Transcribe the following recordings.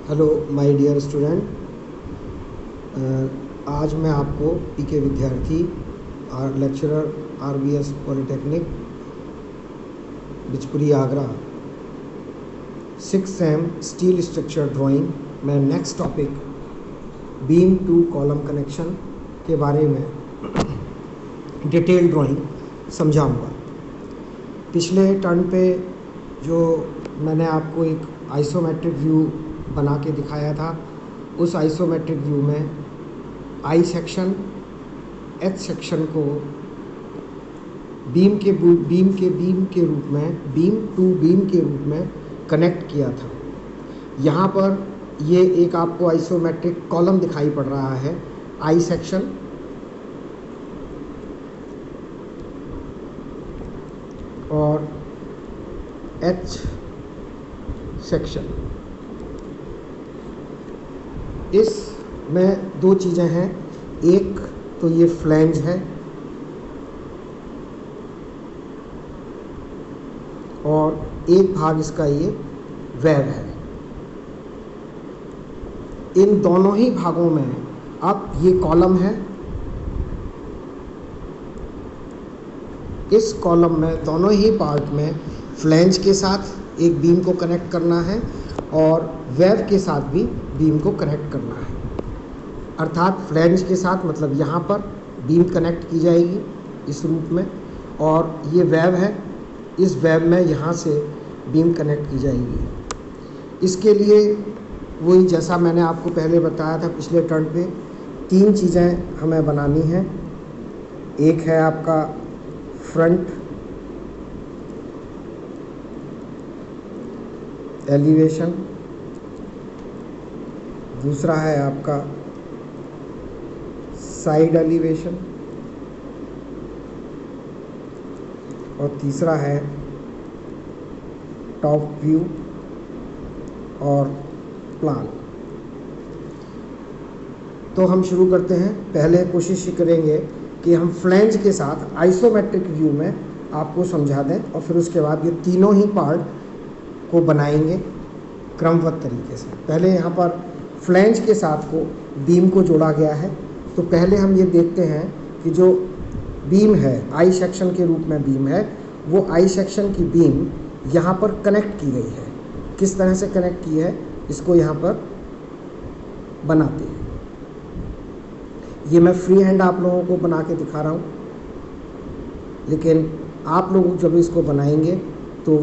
Hello my dear student. आज मैं आपको पीके विद्यार्थी और lecturer RBS polytechnic Bichpuri Agra 6 sem steel structure drawing में next topic beam to column connection के बारे में डिटेल ड्राइंग समझाऊंगा। पिछले टर्न पे जो मैंने आपको एक आइसोमेट्रिक व्यू बना के दिखाया था, उस आइसोमेट्रिक व्यू में आई सेक्शन एच सेक्शन को बीम के रूप में बीम टू बीम के रूप में कनेक्ट किया था। यहाँ पर ये एक आपको आइसोमेट्रिक कॉलम दिखाई पड़ रहा है, आई सेक्शन और एच सेक्शन। इसमें दो चीज़ें हैं, एक तो ये फ्लैंज है और एक भाग इसका ये वेब है। इन दोनों ही भागों में अब ये कॉलम है, इस कॉलम में दोनों ही पार्ट में फ्लैंज के साथ एक बीम को कनेक्ट करना है और वेब के साथ भी बीम को कनेक्ट करना है। अर्थात फ्लैंज के साथ मतलब यहाँ पर बीम कनेक्ट की जाएगी इस रूप में, और ये वेब है, इस वेब में यहाँ से बीम कनेक्ट की जाएगी। इसके लिए वही जैसा मैंने आपको पहले बताया था पिछले टर्न पे, तीन चीज़ें हमें बनानी हैं। एक है आपका फ्रंट एलिवेशन, दूसरा है आपका साइड एलिवेशन और तीसरा है टॉप व्यू और प्लान। तो हम शुरू करते हैं। पहले कोशिश करेंगे कि हम फ्लैंज के साथ आइसोमेट्रिक व्यू में आपको समझा दें और फिर उसके बाद ये तीनों ही पार्ट को बनाएंगे क्रमबद्ध तरीके से। पहले यहाँ पर फ्लैंज के साथ को बीम को जोड़ा गया है, तो पहले हम ये देखते हैं कि जो बीम है आई सेक्शन के रूप में बीम है, वो आई सेक्शन की बीम यहाँ पर कनेक्ट की गई है। किस तरह से कनेक्ट की है इसको यहाँ पर बनाते हैं। ये मैं फ्री हैंड आप लोगों को बना के दिखा रहा हूँ, लेकिन आप लोग जब इसको बनाएंगे तो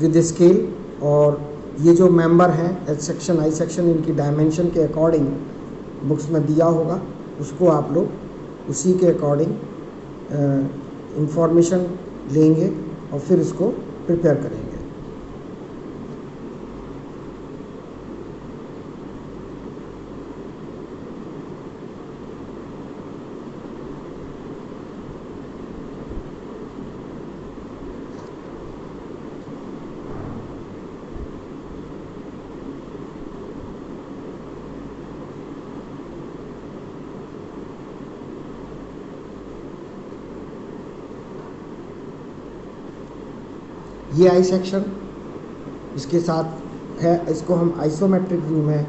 विद स्केल, और ये जो मेंबर हैं एच सेक्शन आई सेक्शन, इनकी डायमेंशन के अकॉर्डिंग बुक्स में दिया होगा, उसको आप लोग उसी के अकॉर्डिंग इंफॉर्मेशन लेंगे और फिर इसको प्रिपेयर करेंगे। ये आई सेक्शन इसके साथ है, इसको हम आइसोमेट्रिक व्यू में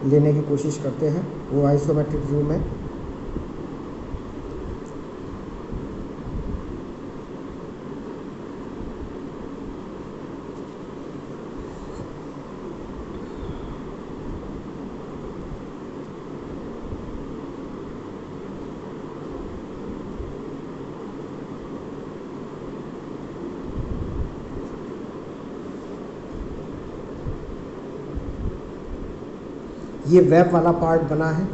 लेने की कोशिश करते हैं। वो आइसोमेट्रिक व्यू में ये वेब वाला पार्ट बना है।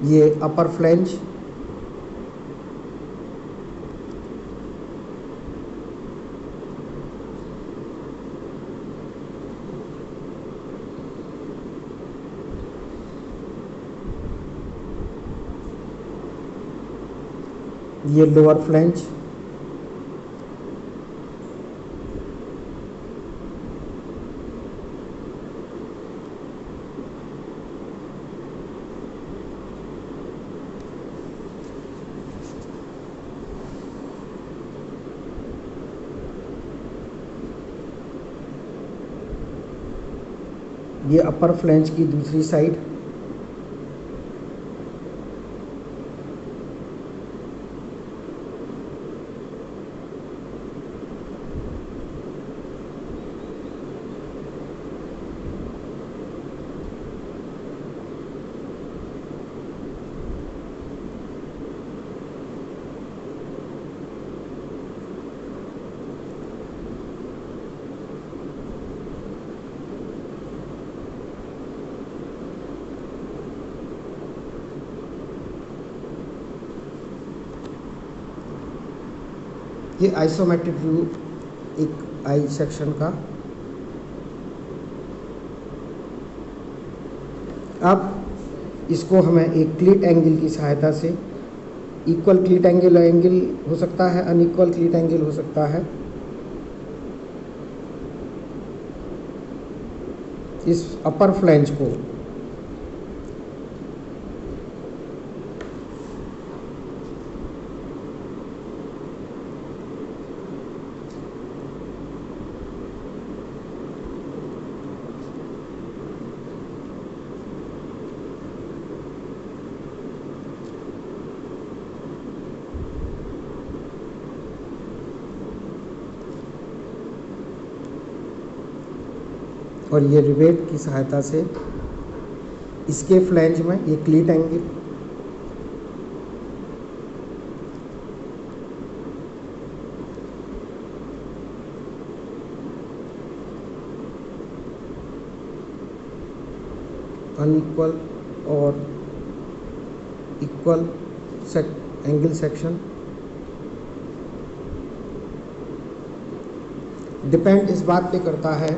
ये अपर फ्लैंज, ये लोअर फ्लैंज, ये अपर फ्लैंज की दूसरी साइड, ये आइसोमेट्रिक व्यू एक आई सेक्शन का। अब इसको हमें एक क्लीट एंगल की सहायता से, इक्वल क्लीट एंगल हो सकता है, अनइक्वल क्लीट एंगल हो सकता है, इस अपर फ्लैंज को और ये रिवेट की सहायता से इसके फ्लैंज में ये क्लीट एंगल, अनइक्वल और इक्वल एंगल सेक्शन, डिपेंड इस बात पे करता है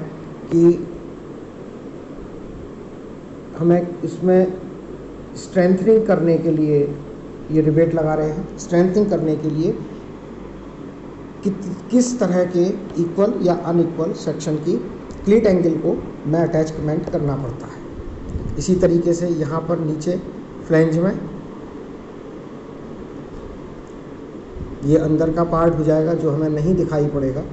कि हमें इसमें स्ट्रेंथनिंग करने के लिए ये रिवेट लगा रहे हैं, स्ट्रेंथनिंग करने के लिए किस तरह के इक्वल या अनइक्वल सेक्शन की क्लीट एंगल को में अटैचमेंट करना पड़ता है। इसी तरीके से यहाँ पर नीचे फ्लैंज में ये अंदर का पार्ट हो जाएगा जो हमें नहीं दिखाई पड़ेगा।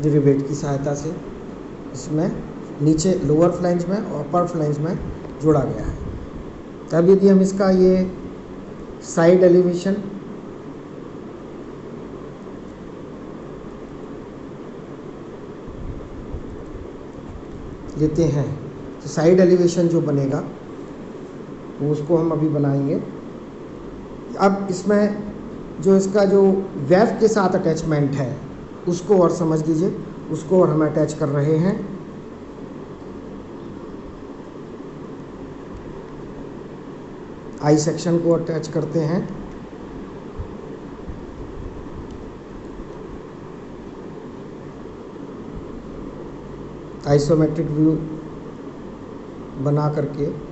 रिवेट की सहायता से इसमें नीचे लोअर फ्लैंज में और अपर फ्लैंज में जोड़ा गया है। तब यदि हम इसका ये साइड एलिवेशन लेते हैं तो साइड एलिवेशन जो बनेगा वो उसको हम अभी बनाएंगे। अब इसमें जो इसका जो वेब के साथ अटैचमेंट है उसको और समझ लीजिए, उसको और हम अटैच कर रहे हैं। आई सेक्शन को अटैच करते हैं, आइसोमेट्रिक व्यू बना करके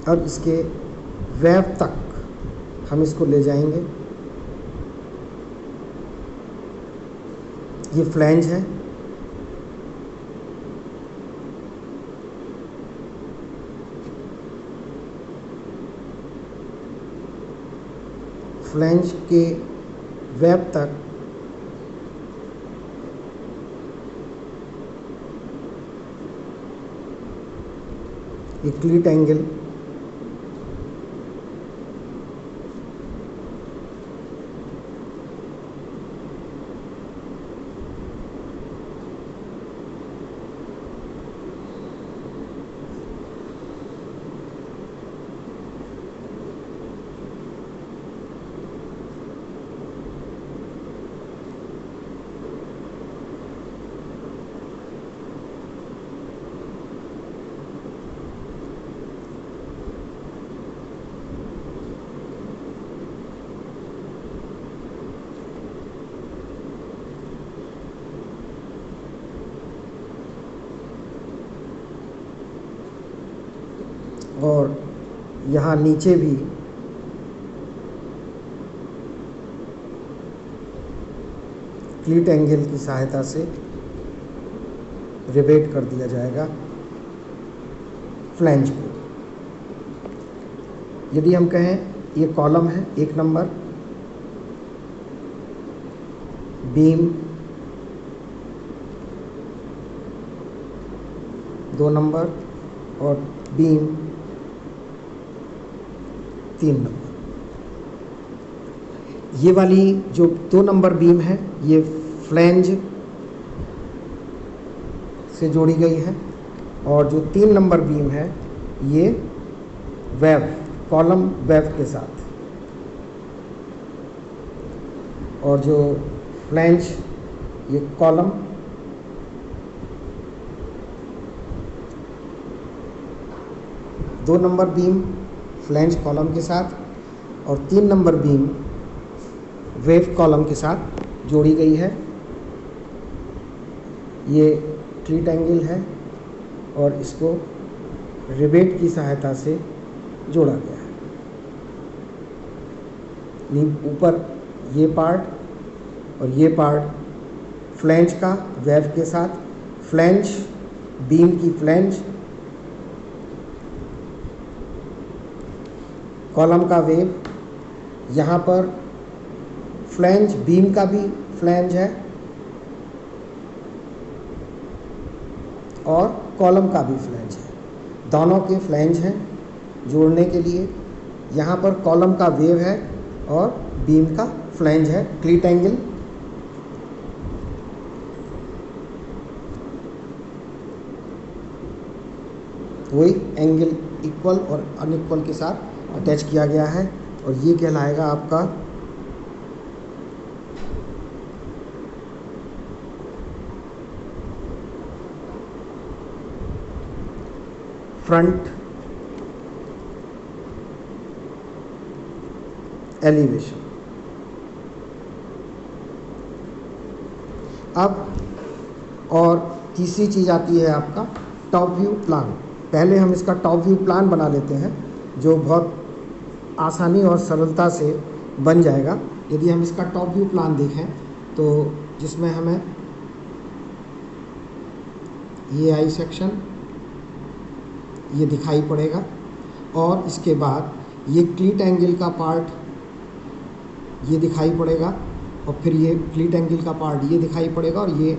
अब इसके वेब तक हम इसको ले जाएंगे। ये फ्लैंज है, फ्लैंज के वेब तक ये क्लीट एंगल और यहाँ नीचे भी क्लीट एंगल की सहायता से रिवेट कर दिया जाएगा फ्लैंज को। यदि हम कहें ये कॉलम है 1 नंबर, बीम 2 नंबर और बीम 3 नंबर। ये वाली जो 2 नंबर बीम है ये फ्लैंज से जोड़ी गई है और जो 3 नंबर बीम है ये वेब, कॉलम वेब के साथ, और जो फ्लैंज ये कॉलम दो नंबर बीम फ्लैंज कॉलम के साथ और 3 नंबर बीम वेव कॉलम के साथ जोड़ी गई है। ये क्लीट एंगल है और इसको रिवेट की सहायता से जोड़ा गया है। ऊपर ये पार्ट और ये पार्ट फ्लैंज का वेव के साथ, फ्लैंज बीम की फ्लैंज, कॉलम का वेव, यहाँ पर फ्लैंज बीम का भी फ्लैंज है और कॉलम का भी फ्लैंज है, दोनों के फ्लैंज हैं जोड़ने के लिए। यहाँ पर कॉलम का वेव है और बीम का फ्लैंज है, क्लीट एंगल। वही एंगल इक्वल और अनइक्वल के साथ अटैच किया गया है और ये कहलाएगा आपका फ्रंट एलिवेशन। अब और तीसरी चीज़ आती है आपका टॉप व्यू प्लान। पहले हम इसका टॉप व्यू प्लान बना लेते हैं जो बहुत आसानी और सरलता से बन जाएगा। यदि हम इसका टॉप व्यू प्लान देखें तो जिसमें हमें ये आई सेक्शन ये दिखाई पड़ेगा और इसके बाद ये क्लीट एंगल का पार्ट ये दिखाई पड़ेगा और फिर ये क्लीट एंगल का पार्ट ये दिखाई पड़ेगा और ये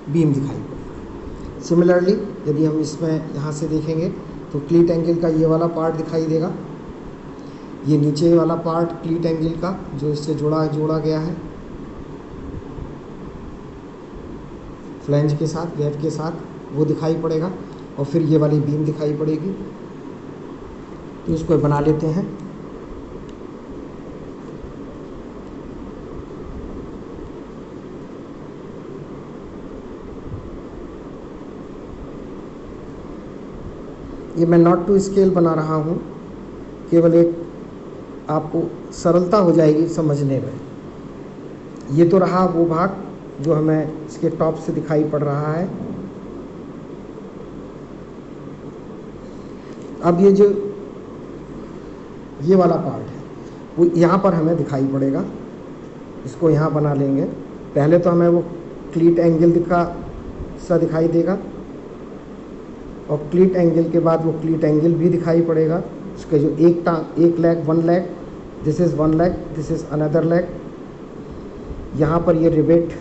बीम दिखाई पड़ेगा। सिमिलरली यदि हम इसमें यहाँ से देखेंगे तो क्लीट एंगल का ये वाला पार्ट दिखाई देगा, ये नीचे वाला पार्ट क्लीट एंगल का जो इससे जोड़ा गया है फ्लैंज के साथ, वेब के साथ, वो दिखाई पड़ेगा और फिर ये वाली बीम दिखाई पड़ेगी। तो इसको बना लेते हैं। ये मैं नॉट टू स्केल बना रहा हूँ, केवल एक आपको सरलता हो जाएगी समझने में। ये तो रहा वो भाग जो हमें इसके टॉप से दिखाई पड़ रहा है। अब ये जो ये वाला पार्ट है वो यहाँ पर हमें दिखाई पड़ेगा, इसको यहाँ बना लेंगे। पहले तो हमें वो क्लीट एंगल सा दिखाई देगा और क्लीट एंगल के बाद वो क्लीट एंगल भी दिखाई पड़ेगा। उसके जो एक leg, 1 leg, this is 1 leg, this is another leg. यहाँ पर ये रिवेट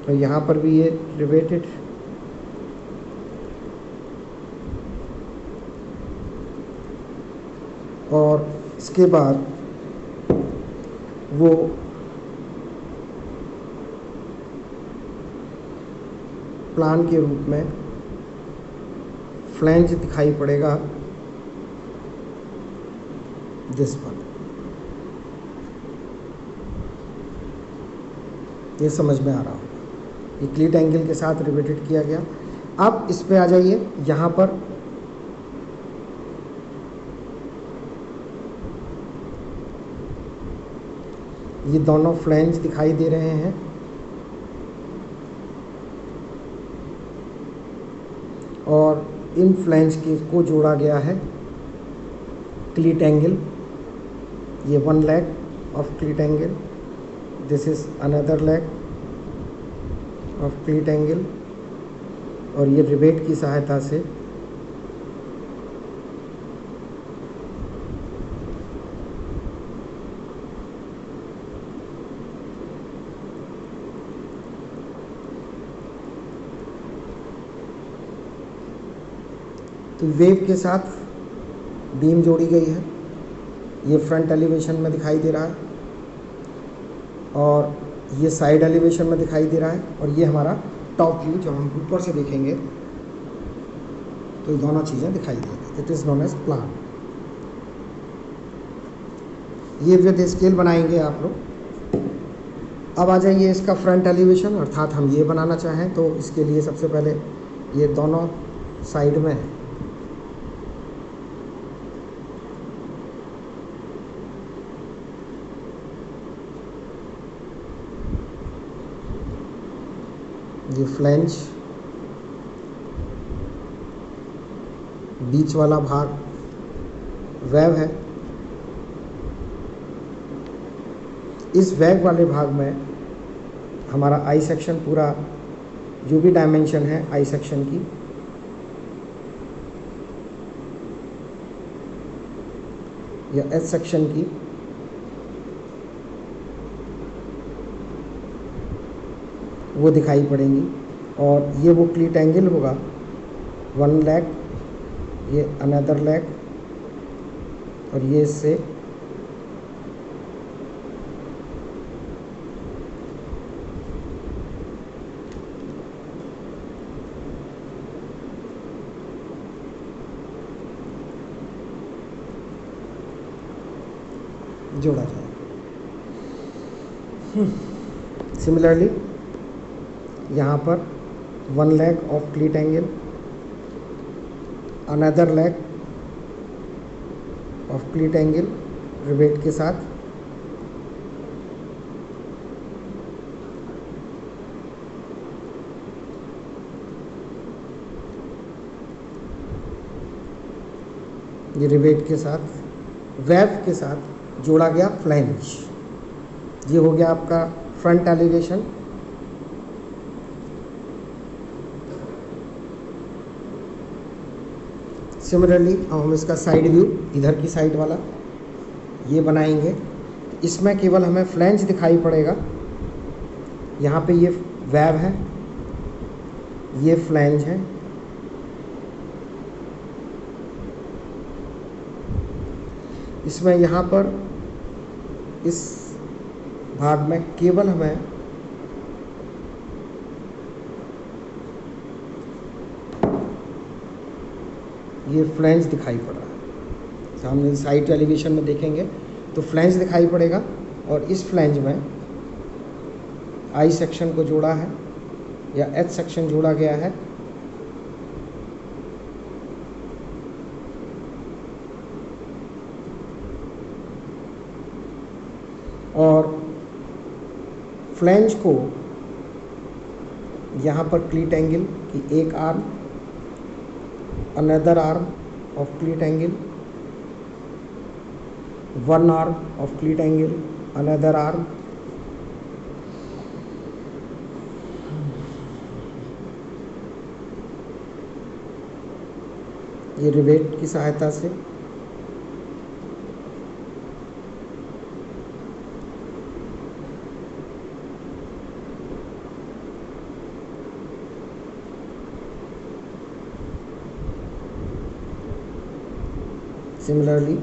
तो यहाँ पर भी ये रिवेटेड। और इसके बाद वो प्लान के रूप में फ्लैंज दिखाई पड़ेगा दिस पर। ये समझ में आ रहा होगा, ये क्लीट एंगल के साथ रिवेटेड किया गया। अब इस पे आ जाइए, यहाँ पर ये दोनों फ्लैंज दिखाई दे रहे हैं और इन फ्लैंज को जोड़ा गया है क्लीट एंगल। ये one leg of क्लीट angle, this is another leg of क्लीट angle, और ये रिवेट की सहायता से तो वेव के साथ बीम जोड़ी गई है। ये फ्रंट एलिवेशन में दिखाई दे रहा है और ये साइड एलिवेशन में दिखाई दे रहा है, और ये हमारा टॉप व्यू जब हम ऊपर से देखेंगे तो ये दोनों चीज़ें दिखाई देंगी। It is known as plan. ये विद स्केल बनाएंगे आप लोग। अब आ जाइए इसका फ्रंट एलिवेशन, अर्थात हम ये बनाना चाहें तो इसके लिए सबसे पहले ये दोनों साइड में ये फ्लैंज, बीच वाला भाग वेव है। इस वेव वाले भाग में हमारा आई सेक्शन पूरा जो भी डायमेंशन है आई सेक्शन की या एच सेक्शन की वो दिखाई पड़ेंगी, और ये वो क्लीट एंगल होगा, वन लेग, ये अनदर लेग, और ये इससे जोड़ा जाएगा। सिमिलरली यहाँ पर one leg of क्लीट angle, another leg of क्लीट angle rivet के साथ, ये रिवेट के साथ वेव के साथ जोड़ा गया फ्लैंज। ये हो गया आपका फ्रंट एलिवेशन। सिमिलरली अब हम इसका साइड व्यू, इधर की साइड वाला ये बनाएंगे। इसमें केवल हमें फ्लैंज दिखाई पड़ेगा। यहाँ पे ये वेव है, ये फ्लैंज है, इसमें यहाँ पर इस भाग में केवल हमें ये फ्लैंज दिखाई पड़ रहा है। सामने साइड एलिवेशन में देखेंगे तो फ्लैंज दिखाई पड़ेगा, और इस फ्लैंज में आई सेक्शन को जोड़ा है या एच सेक्शन जोड़ा गया है, और फ्लैंज को यहाँ पर क्लीट एंगल की एक arm, another arm of क्लीट angle, one arm of क्लीट angle, another arm, ये रिवेट की सहायता से सिमिलरली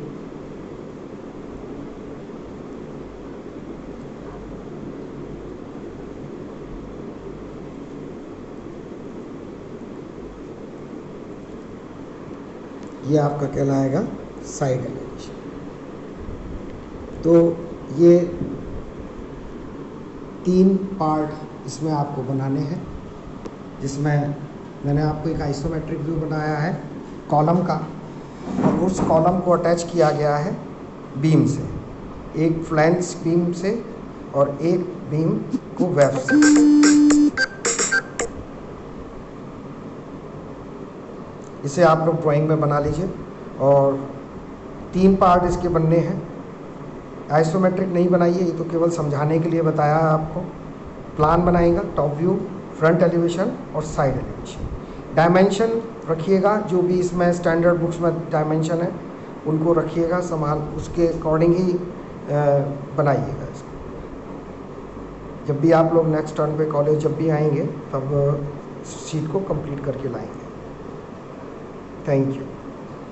ये आपका कहलाएगा साइड एलिवेशन। तो ये 3 पार्ट इसमें आपको बनाने हैं, जिसमें मैंने आपको एक आइसोमेट्रिक व्यू बनाया है कॉलम का, और उस कॉलम को अटैच किया गया है बीम से, एक फ्लैंज बीम से और एक बीम को वेब से। इसे आप लोग ड्राइंग में बना लीजिए। और 3 पार्ट इसके बनने हैं। आइसोमेट्रिक नहीं बनाइए, ये तो केवल समझाने के लिए बताया है आपको। प्लान बनाएगा, टॉप व्यू, फ्रंट एलिवेशन और साइड एलिवेशन। डायमेंशन रखिएगा, जो भी इसमें स्टैंडर्ड बुक्स में डायमेंशन है उनको रखिएगा संभाल, उसके अकॉर्डिंग ही बनाइएगा इसको। जब भी आप लोग नेक्स्ट टर्न पे कॉलेज जब भी आएंगे तब शीट को कंप्लीट करके लाएंगे। Thank you.